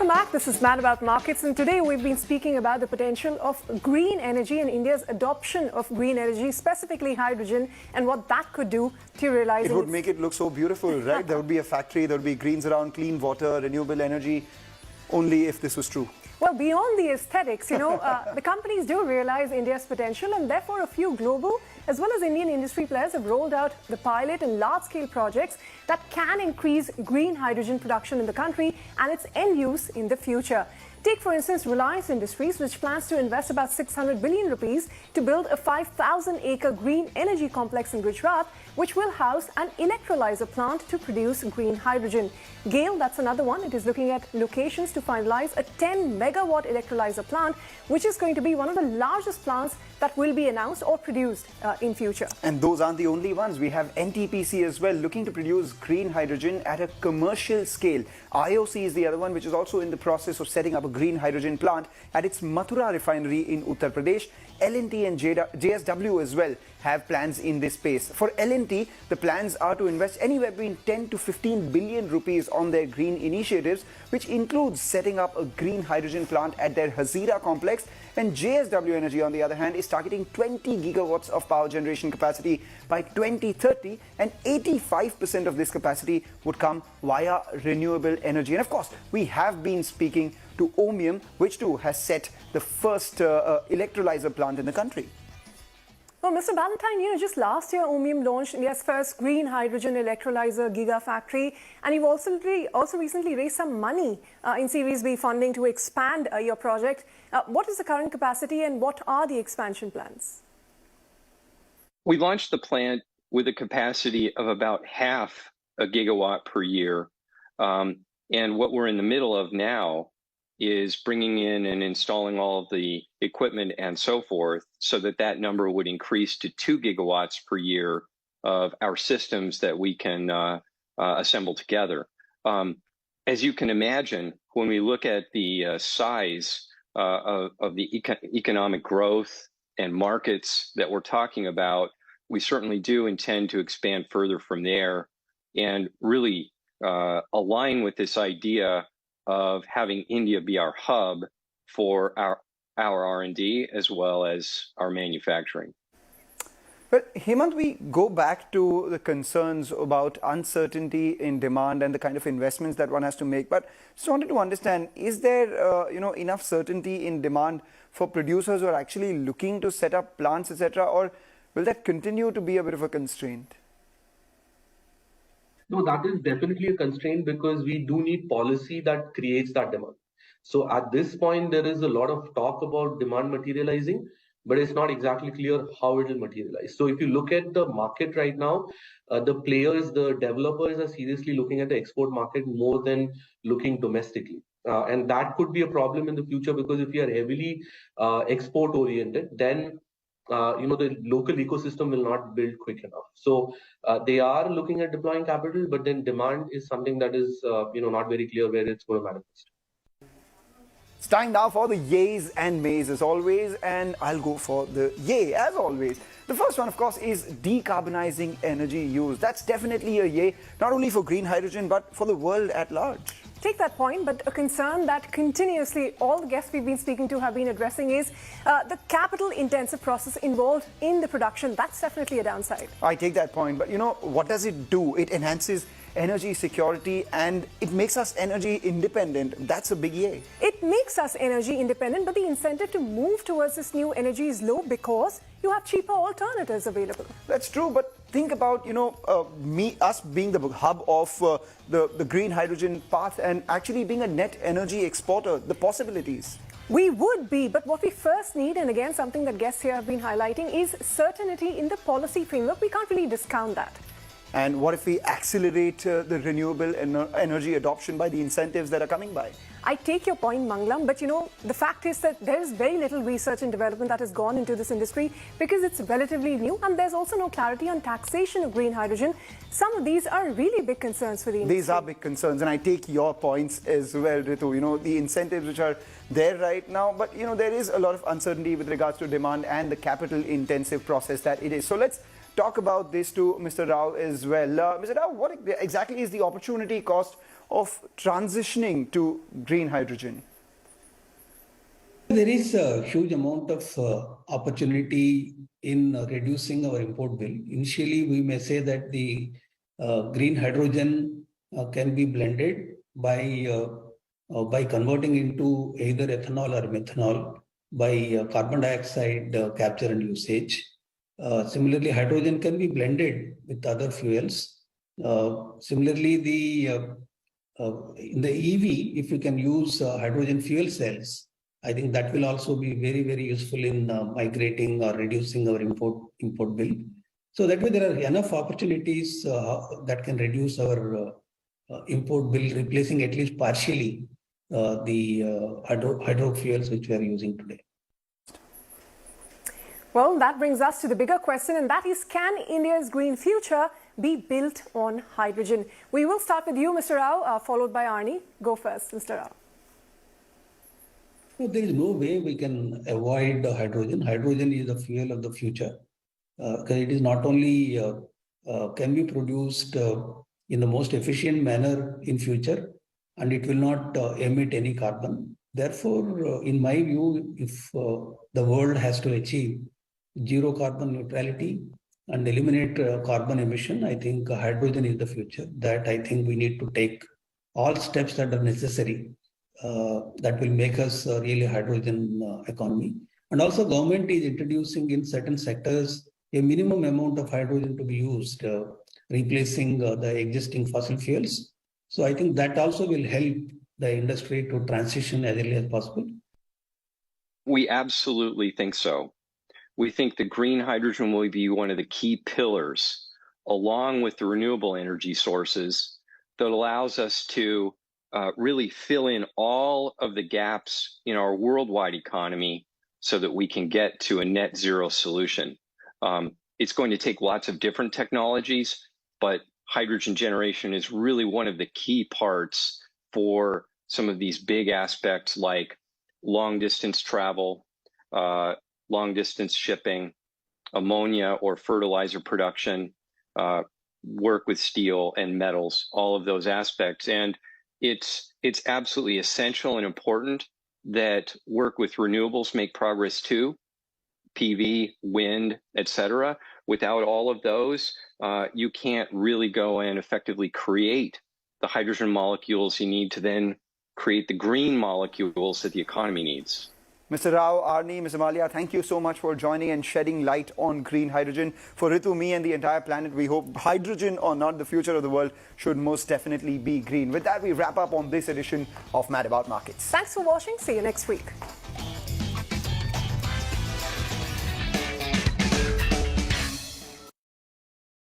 Welcome back. This is Mad About Markets, and today we've been speaking about the potential of green energy and India's adoption of green energy, specifically hydrogen, and what that could do to realizing. It would make it look so beautiful, right? There would be a factory, there would be greens around, clean water, renewable energy, only if this was true. Well, beyond the aesthetics, the companies do realize India's potential, and therefore a few global as well as Indian industry players have rolled out the pilot and large-scale projects that can increase green hydrogen production in the country and its end use in the future. Take, for instance, Reliance Industries, which plans to invest about 600 billion rupees to build a 5,000-acre green energy complex in Gujarat, which will house an electrolyzer plant to produce green hydrogen. GAIL, that's another one. It is looking at locations to finalize a 10-megawatt electrolyzer plant, which is going to be one of the largest plants that will be announced or produced in future. And those aren't the only ones. We have NTPC as well, looking to produce green hydrogen at a commercial scale. IOC is the other one, which is also in the process of setting up a green hydrogen plant at its Mathura refinery in Uttar Pradesh. L&T and JSW as well have plans in this space. For L&T, the plans are to invest anywhere between 10 to 15 billion rupees on their green initiatives, which includes setting up a green hydrogen plant at their Hazira complex. And JSW Energy, on the other hand, is targeting 20 gigawatts of power generation capacity by 2030, and 85% of this capacity would come via renewable energy. And of course, we have been speaking to Ohmium, which too has set the first electrolyzer plant in the country. Well, Mr. Ballantine, just last year, Ohmium launched India's first green hydrogen electrolyzer gigafactory, and you've also recently raised some money in Series B funding to expand your project. What is the current capacity, and what are the expansion plans? We launched the plant with a capacity of about half a gigawatt per year, and what we're in the middle of now is bringing in and installing all of the equipment and so forth, so that that number would increase to 2 gigawatts per year of our systems that we can assemble together. As you can imagine, when we look at the size of the economic growth and markets that we're talking about, we certainly do intend to expand further from there and really align with this idea of having India be our hub for our R&D as well as our manufacturing. But Hemant, we go back to the concerns about uncertainty in demand and the kind of investments that one has to make. But just wanted to understand, is there enough certainty in demand for producers who are actually looking to set up plants, etc., or will that continue to be a bit of a constraint? No, that is definitely a constraint, because we do need policy that creates that demand. So at this point, there is a lot of talk about demand materializing, but it's not exactly clear how it will materialize. So if you look at the market right now, the players, the developers are seriously looking at the export market more than looking domestically. And that could be a problem in the future, because if you are heavily export oriented, then the local ecosystem will not build quick enough. So they are looking at deploying capital, but then demand is something that is not very clear where it's going to manifest. It's time now for the yays and mays as always, and I'll go for the yay as always. The first one, of course, is decarbonizing energy use. That's definitely a yay, not only for green hydrogen, but for the world at large. Take that point, but a concern that continuously all the guests we've been speaking to have been addressing is the capital-intensive process involved in the production. That's definitely a downside. I take that point, but what does it do? It enhances energy security and it makes us energy independent. That's a big yay. It makes us energy independent, but the incentive to move towards this new energy is low because you have cheaper alternatives available. That's true, but think about, us being the hub of the green hydrogen path and actually being a net energy exporter, the possibilities. We would be, but what we first need, and again, something that guests here have been highlighting, is certainty in the policy framework. We can't really discount that. And what if we accelerate the renewable energy adoption by the incentives that are coming by? I take your point, Manglam, but the fact is that there is very little research and development that has gone into this industry because it's relatively new, and there's also no clarity on taxation of green hydrogen. Some of these are really big concerns for the industry. These are big concerns, and I take your points as well, Ritu. The incentives which are there right now, but there is a lot of uncertainty with regards to demand and the capital-intensive process that it is. So let's talk about this to Mr. Rao as well. Mr. Rao, what exactly is the opportunity cost of transitioning to green hydrogen? There is a huge amount of opportunity in reducing our import bill. Initially, we may say that the green hydrogen can be blended by converting into either ethanol or methanol by carbon dioxide capture and usage. Similarly, hydrogen can be blended with other fuels. Similarly, in the EV, if you can use hydrogen fuel cells, I think that will also be very, very useful in migrating or reducing our import bill. So that way there are enough opportunities that can reduce our import bill, replacing at least partially the hydro fuels which we are using today. Well, that brings us to the bigger question, and that is, can India's green future be built on hydrogen? We will start with you, Mr. Rao, followed by Arne. Go first, Mr. Rao. No, there is no way we can avoid hydrogen. Hydrogen is the fuel of the future because it is not only can be produced in the most efficient manner in future, and it will not emit any carbon. Therefore, in my view, if the world has to achieve zero carbon neutrality and eliminate carbon emission, I think hydrogen is the future. That I think we need to take all steps that are necessary that will make us really hydrogen economy. And also government is introducing in certain sectors a minimum amount of hydrogen to be used, replacing the existing fossil fuels. So I think that also will help the industry to transition as early as possible. We absolutely think so. We think the green hydrogen will be one of the key pillars, along with the renewable energy sources, that allows us to really fill in all of the gaps in our worldwide economy so that we can get to a net zero solution. It's going to take lots of different technologies, but hydrogen generation is really one of the key parts for some of these big aspects like long distance travel, long distance shipping, ammonia or fertilizer production, work with steel and metals, all of those aspects. And it's absolutely essential and important that work with renewables make progress too, PV, wind, etc. Without all of those, you can't really go and effectively create the hydrogen molecules you need to then create the green molecules that the economy needs. Mr. Rao, Arne, Mr. Mallya, thank you so much for joining and shedding light on green hydrogen. For Ritu, me and the entire planet, we hope hydrogen or not, the future of the world should most definitely be green. With that, we wrap up on this edition of Mad About Markets. Thanks for watching. See you next week.